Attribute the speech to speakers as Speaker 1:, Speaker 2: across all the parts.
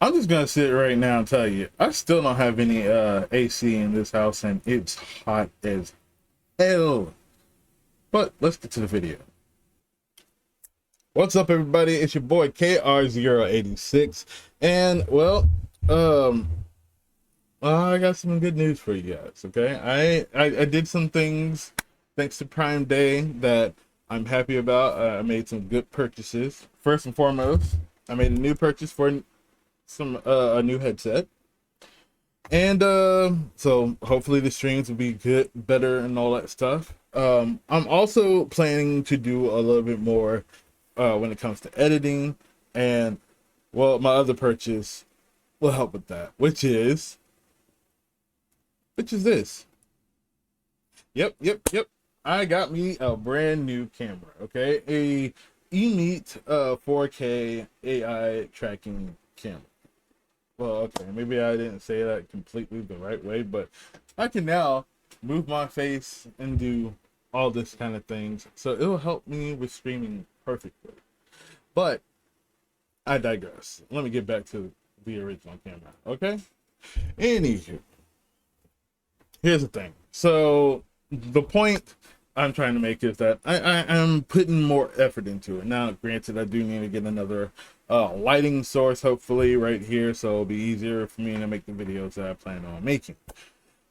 Speaker 1: I'm just gonna sit right now and tell you, I still don't have any AC in this house, and it's hot as hell. But let's get to the video. What's up, everybody? It's your boy KR086, and well, um, I got some good news for you guys. Okay, I did some things thanks to Prime Day that I'm happy about. I made some good purchases. First and foremost, I made a new purchase for some a new headset. And so hopefully the streams will be good, better, and all that stuff. I'm also planning to do a little bit more when it comes to editing, and well, my other purchase will help with that, which is this. Yep. I got me a brand new camera. Okay, a eMeet 4K AI tracking camera. Well, okay, maybe I didn't say that completely the right way, but I can now move my face and do all this kind of things. So it'll help me with streaming perfectly. But I digress. Let me get back to the original camera, okay? Anywho, here's the thing. So the point I'm trying to make is that I am putting more effort into it. Now, granted, I do need to get another lighting source, hopefully, right here, so it'll be easier for me to make the videos that I plan on making.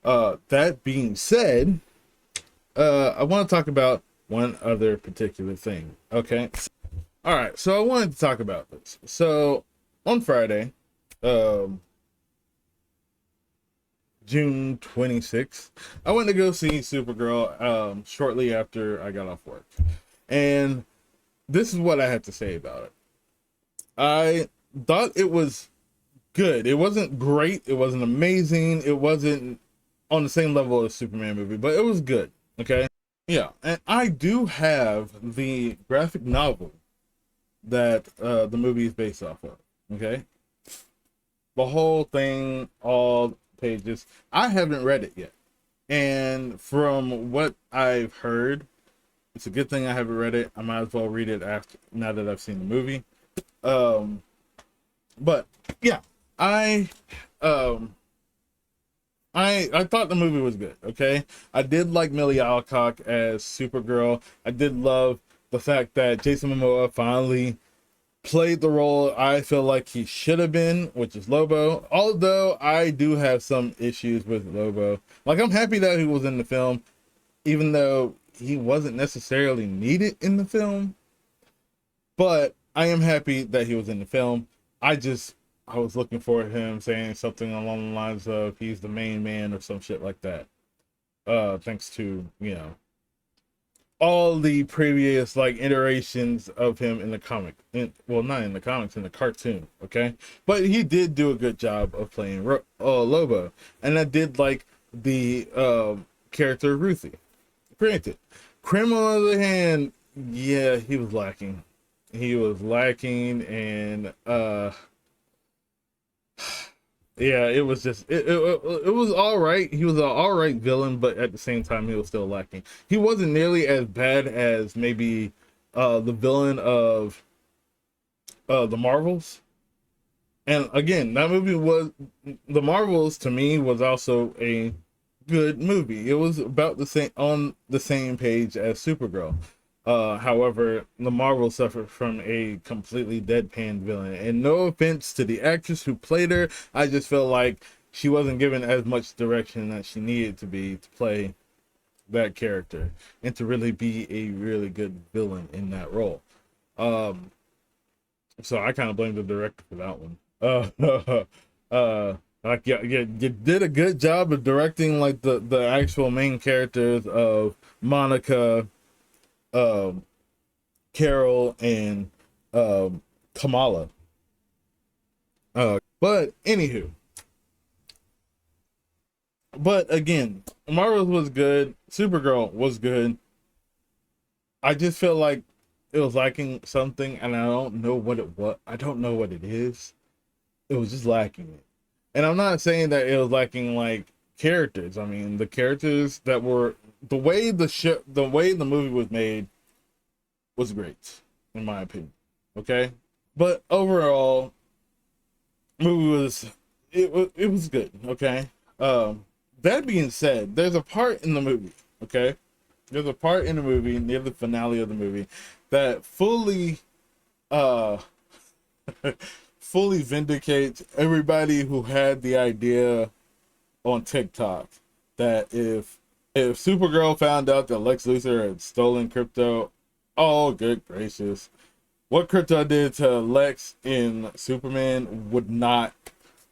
Speaker 1: That being said, I want to talk about one other particular thing, okay? All right, so I wanted to talk about this. So on Friday, June 26th, I went to go see Supergirl shortly after I got off work. And this is what I had to say about it. I thought it was good. It wasn't great. It wasn't amazing. It wasn't on the same level as Superman movie, but it was good. Okay. Yeah. And I do have the graphic novel that the movie is based off of. Okay. The whole thing, all pages. I haven't read it yet. And from what I've heard, it's a good thing I haven't read it. I might as well read it after now that I've seen the movie. But yeah, um I thought the movie was good. Okay, I did like Millie Alcock as Supergirl. I did love the fact that Jason Momoa finally played the role I feel like he should have been, which is Lobo. Although I do have some issues with Lobo. Like, I'm happy that he was in the film, even though he wasn't necessarily needed in the film. But I am happy that he was in the film. I was looking for him saying something along the lines of he's the main man or some shit like that. Thanks to, all the previous like iterations of him in the comic. Well, not in the comics, in the cartoon, okay? But he did do a good job of playing Lobo. And I did like the character Ruthie. Granted, Krim on the other hand, yeah, he was lacking. He was lacking, and yeah, it was just it was all right. He was an all right villain, but at the same time, he was still lacking. He wasn't nearly as bad as maybe the villain of the Marvels. And again, that movie was the Marvels to me was also a good movie. It was about the same on the same page as Supergirl. However, the Marvel suffered from a completely deadpan villain. And no offense to the actress who played her, I just feel like she wasn't given as much direction that she needed to be to play that character and to really be a really good villain in that role. So I kind of blame the director for that one. Like you did a good job of directing like the actual main characters of Monica, um, Carol, and Kamala. But anywho, but again, Marvel was good. Supergirl was good. I just feel like it was lacking something, and I don't know what it was. I don't know what it is. It was just lacking it. And I'm not saying that it was lacking like characters. I mean, the characters that were the way the movie was made was great, in my opinion. Okay, but overall, movie was it was good. Okay. That being said, there's a part in the movie. Okay, there's a part in the movie near the finale of the movie that uh fully vindicates everybody who had the idea on TikTok that if Supergirl found out that Lex Luthor had stolen crypto, oh good gracious, what crypto did to Lex in Superman would not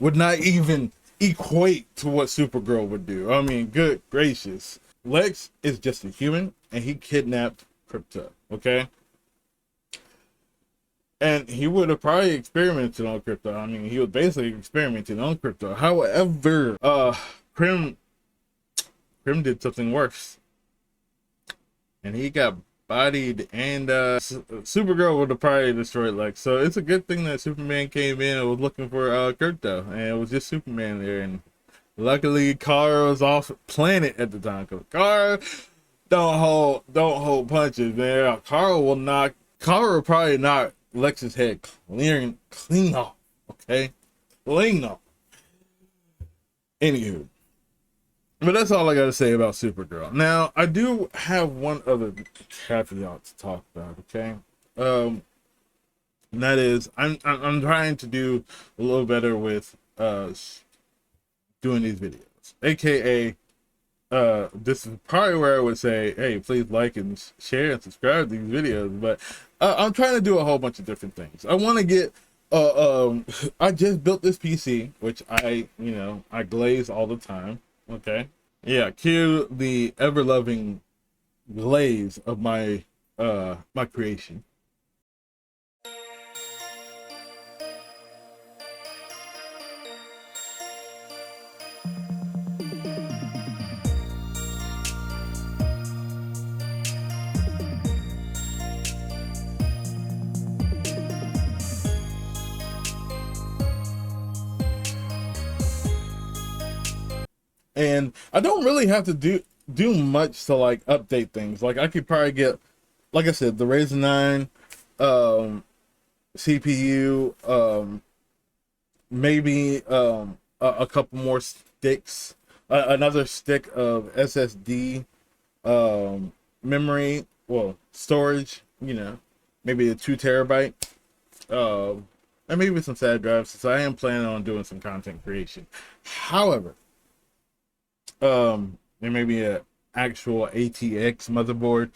Speaker 1: even equate to what Supergirl would do. I mean, good gracious. Lex is just a human and he kidnapped crypto, okay? And he would have probably experimented on crypto. I mean, he was basically experimenting on crypto. However, Krim did something worse. And he got bodied, and Supergirl would have probably destroyed Lex. So it's a good thing that Superman came in and was looking for crypto, and it was just Superman there. And luckily, Kara was off planet at the time, because Kara don't hold punches, man. Kara will probably knock Lex's head clean off. Okay, clean off. Anywho. But that's all I got to say about Supergirl. Now, I do have one other caveat to talk about, okay? And that is, I'm trying to do a little better with doing these videos. AKA, this is probably where I would say, hey, please like and share and subscribe to these videos. But I'm trying to do a whole bunch of different things. I want to get, I just built this PC, which I glaze all the time. Okay. Yeah, cue the ever-loving glaze of my my creation. And I don't really have to do much to like update things. Like I could probably get, like I said, the Ryzen 9 CPU, maybe a couple more sticks, another stick of SSD memory, well, storage, maybe a 2 TB, and maybe some SAD drives, since I am planning on doing some content creation. However, there may be a actual ATX motherboard,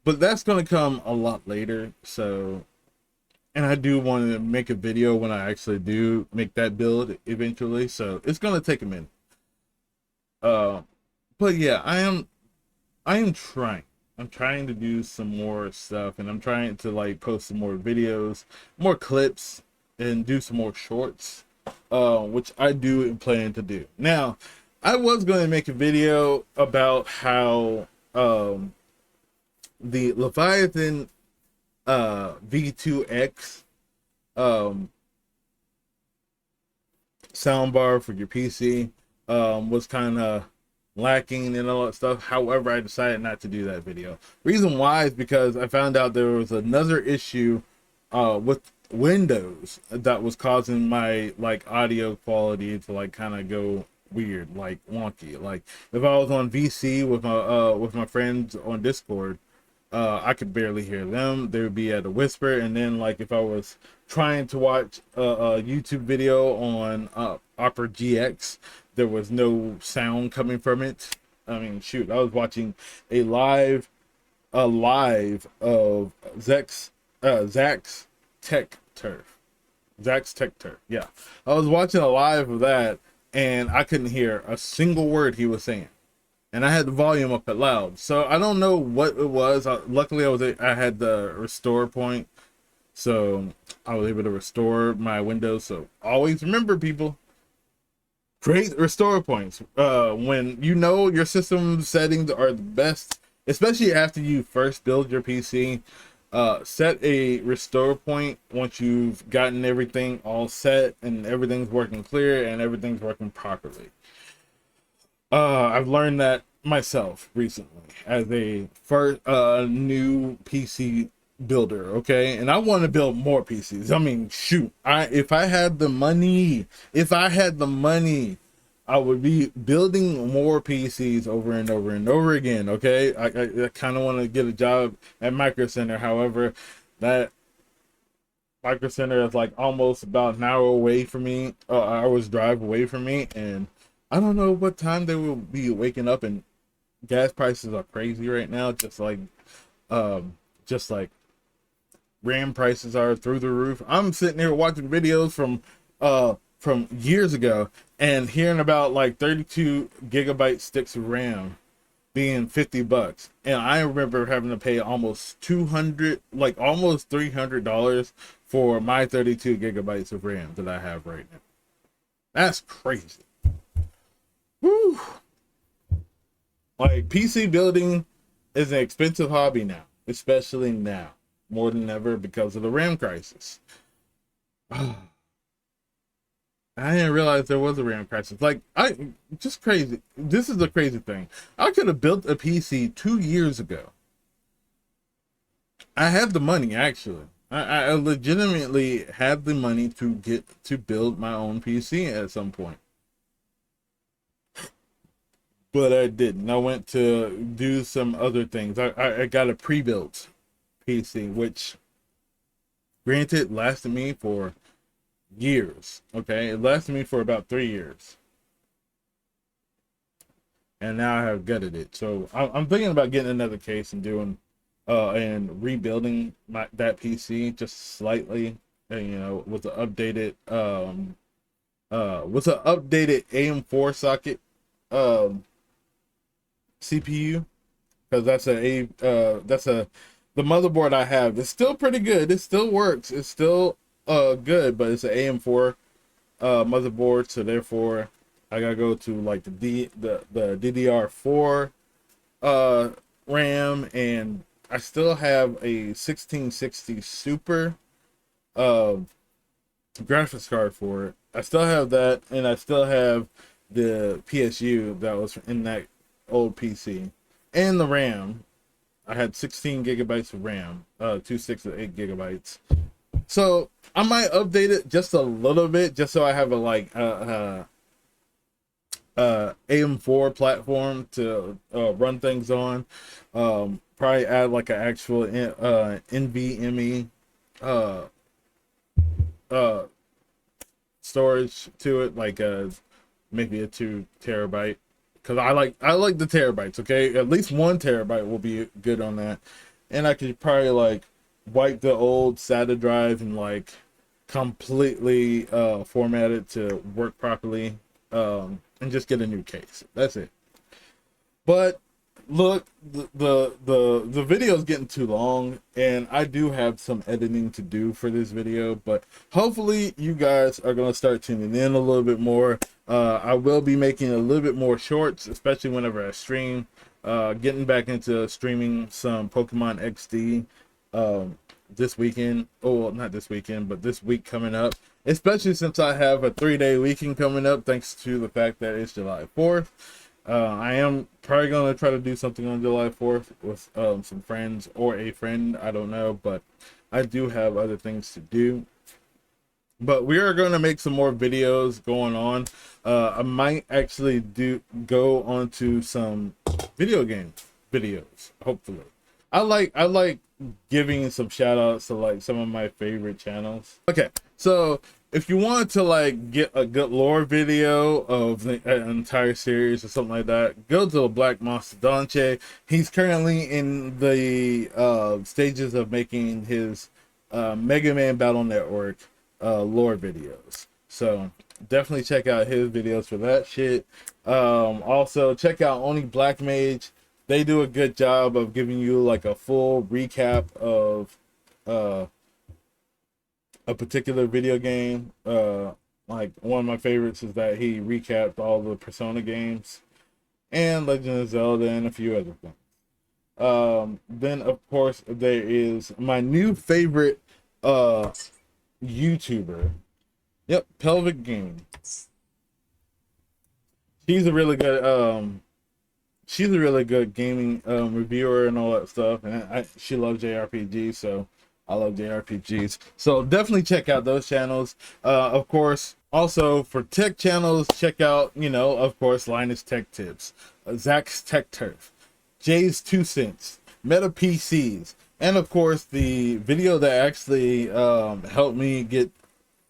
Speaker 1: but that's going to come a lot later. So, and I do want to make a video when I actually do make that build eventually, so it's going to take a minute. But yeah, I'm trying to do some more stuff, and I'm trying to like post some more videos, more clips, and do some more shorts, which I do plan to do. Now, I was going to make a video about how the Leviathan V2X soundbar for your PC was kind of lacking and all that stuff. However, I decided not to do that video. Reason why is because I found out there was another issue with Windows that was causing my like audio quality to like kind of go weird, like wonky. Like if I was on VC with my friends on Discord, I could barely hear them. They would be at a whisper. And then like if I was trying to watch a YouTube video on Opera GX, there was no sound coming from it. I mean, shoot, I was watching a live of Zach's Tech Turf. Zach's Tech Turf. Yeah, I was watching a live of that, and I couldn't hear a single word he was saying, and I had the volume up at loud. So I don't know what it was. Luckily, I had the restore point, so I was able to restore my Windows. So always remember, people, create restore points when you know your system settings are the best, especially after you first build your PC. Set a restore point once you've gotten everything all set and everything's working clear and everything's working properly. I've learned that myself recently as a first new PC builder, okay, and I want to build more PCs. I mean, shoot, if I had the money, I would be building more PCs over and over and over again. Okay, I kind of want to get a job at Micro Center. However, that Micro Center is like almost about an hour away from me, hour's drive away from me, and I don't know what time they will be waking up. And gas prices are crazy right now, um, just like RAM prices are through the roof. I'm sitting here watching videos from years ago and hearing about like 32 gigabyte sticks of RAM being $50, and I remember having to pay almost 200, like almost $300 for my 32 gigabytes of RAM that I have right now. That's crazy. Woo. Like, PC building is an expensive hobby now, especially now, more than ever because of the RAM crisis. I didn't realize there was a RAM crisis. Like, just crazy. This is the crazy thing. I could have built a PC 2 years ago. I had the money, actually. I legitimately had the money to get to build my own PC at some point. But I didn't. I went to do some other things. I got a pre-built PC, which, granted, lasted me for years. Okay, it lasted me for about 3 years, and now I have gutted it. So I'm thinking about getting another case and doing and rebuilding that PC just slightly, with the updated AM4 socket CPU, because the motherboard I have is still pretty good. It still works. It's still good, but it's an AM4 motherboard, so therefore I gotta go to like the DDR4 RAM, and I still have a 1660 Super graphics card for it. I still have that, and I still have the PSU that was in that old PC, and the RAM. I had 16 gigabytes of RAM, 268 gigabytes. So I might update it just a little bit, just so I have a AM4 platform to run things on. Probably add like an actual NVMe storage to it, like maybe a 2 terabyte, because I like the terabytes. Okay, at least 1 terabyte will be good on that, and I could probably like wipe the old SATA drive and like completely format it to work properly, and just get a new case. That's it. But look, the video is getting too long, and I do have some editing to do for this video, but hopefully you guys are going to start tuning in a little bit more. I will be making a little bit more shorts, especially whenever I stream. Getting back into streaming some Pokemon XD this weekend. Oh, well, not this weekend, but this week coming up, especially since I have a 3-day weekend coming up, thanks to the fact that it's July 4th. I am probably going to try to do something on July 4th with some friends or a friend. I don't know, but I do have other things to do. But we are going to make some more videos going on. I might actually go onto some video game videos, hopefully. I like giving some shout outs to like some of my favorite channels. Okay, so if you want to like get a good lore video of the entire series or something like that, go to the Black Monster Donche. He's currently in the stages of making his Mega Man Battle Network lore videos. So definitely check out his videos for that shit. Also check out Only Black Mage. They do a good job of giving you like a full recap of a particular video game. Like one of my favorites is that he recapped all the Persona games and Legend of Zelda and a few other things. Then of course there is my new favorite YouTuber. Yep, Pelvic Game. She's a really good she's a really good gaming reviewer and all that stuff, and she loves JRPGs, so I love JRPGs. So definitely check out those channels. Of course, also for tech channels, check out, you know, of course, Linus Tech Tips, Zach's Tech Turf, Jay's 2 Cents, Meta PCs, and of course the video that actually helped me get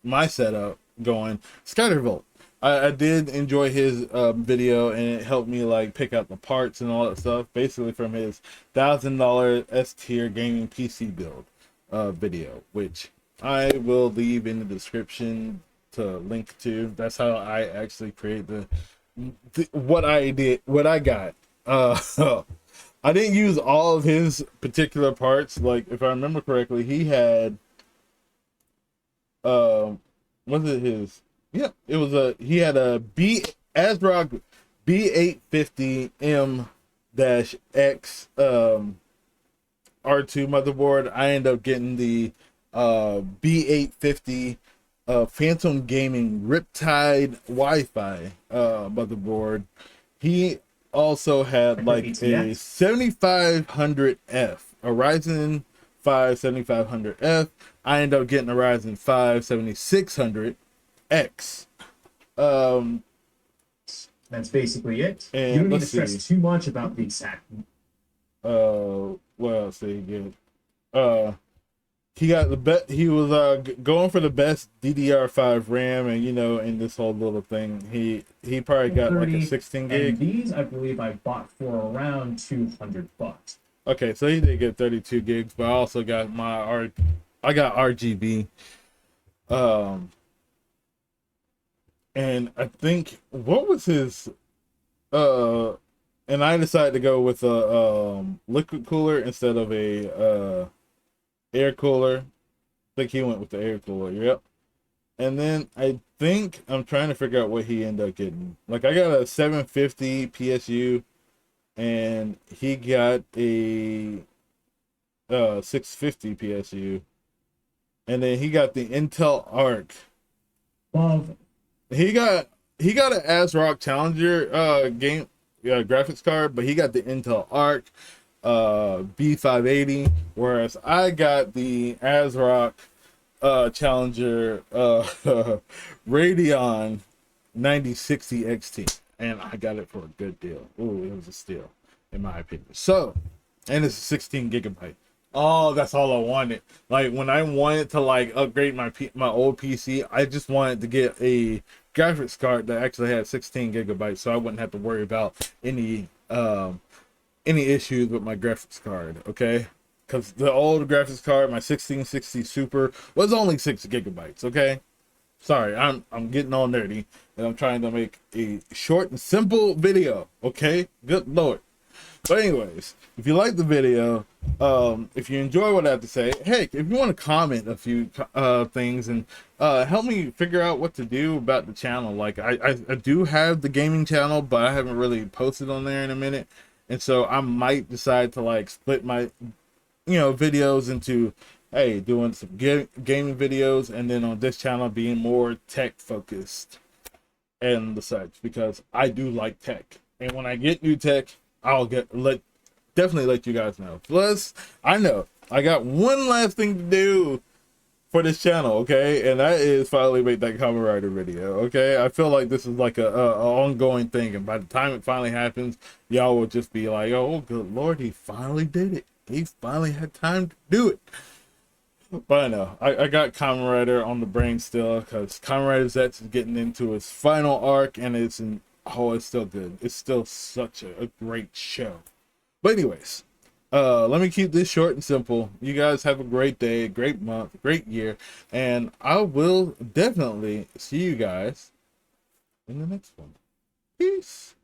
Speaker 1: my setup going, Skydervolt. I did enjoy his video, and it helped me like pick out the parts and all that stuff, basically from his $1,000 S tier gaming PC build video, which I will leave in the description to link to. That's how I actually create the what I got. I didn't use all of his particular parts. Like, if I remember correctly, he had was it his? Yeah, it was he had a ASRock B850M-X R2 motherboard. I ended up getting the B850 Phantom Gaming Riptide Wi-Fi motherboard. He also had like a 7500F, a Ryzen 5 7500F. I ended up getting a Ryzen 5 7600X.
Speaker 2: That's basically it.
Speaker 1: And
Speaker 2: you don't need to stress too much about the exact.
Speaker 1: What else did he get? He got the best. He was going for the best DDR5 RAM, and you know, in this whole little thing, he probably got like a 16 gig.
Speaker 2: And these, I believe, I bought for around $200.
Speaker 1: Okay, so he did get 32 gigs, but I also got I got RGB. And I think what was his and I decided to go with a liquid cooler instead of a air cooler. I think he went with the air cooler. Yep. And then I think I'm trying to figure out what he ended up getting. Like, I got a 750 PSU, and he got a 650 PSU, and then he got the Intel Arc.
Speaker 2: Well,
Speaker 1: he got an ASRock Challenger game graphics card, but he got the Intel Arc B580, whereas I got the ASRock Challenger Radeon 9060 XT, and I got it for a good deal. Ooh, it was a steal in my opinion. So, and it's 16 gigabyte. Oh, that's all I wanted. Like, when I wanted to like upgrade my old PC, I just wanted to get a graphics card that actually had 16 gigabytes, so I wouldn't have to worry about any issues with my graphics card. Okay, because the old graphics card, my 1660 Super, was only 6 gigabytes. Okay, sorry, I'm getting all nerdy, and I'm trying to make a short and simple video. Okay, good lord. But anyways, if you like the video, if you enjoy what I have to say, heck, if you want to comment a few things and help me figure out what to do about the channel. Like, I do have the gaming channel, but I haven't really posted on there in a minute, and so I might decide to like split my videos into, hey, doing some gaming videos, and then on this channel being more tech focused and the such, because I do like tech, and when I get new tech, I'll definitely let you guys know. Plus, I know I got one last thing to do for this channel, okay, and that is finally make that Kamen Rider video. Okay, I feel like this is like a ongoing thing, and by the time it finally happens, y'all will just be like, oh good lord, he finally did it. He finally had time to do it. But I know I got Kamen Rider on the brain still, because Kamen Rider Z is getting into its final arc, and it's still good. It's still such a great show. But anyways, let me keep this short and simple. You guys have a great day, great month, great year, and I will definitely see you guys in the next one. Peace.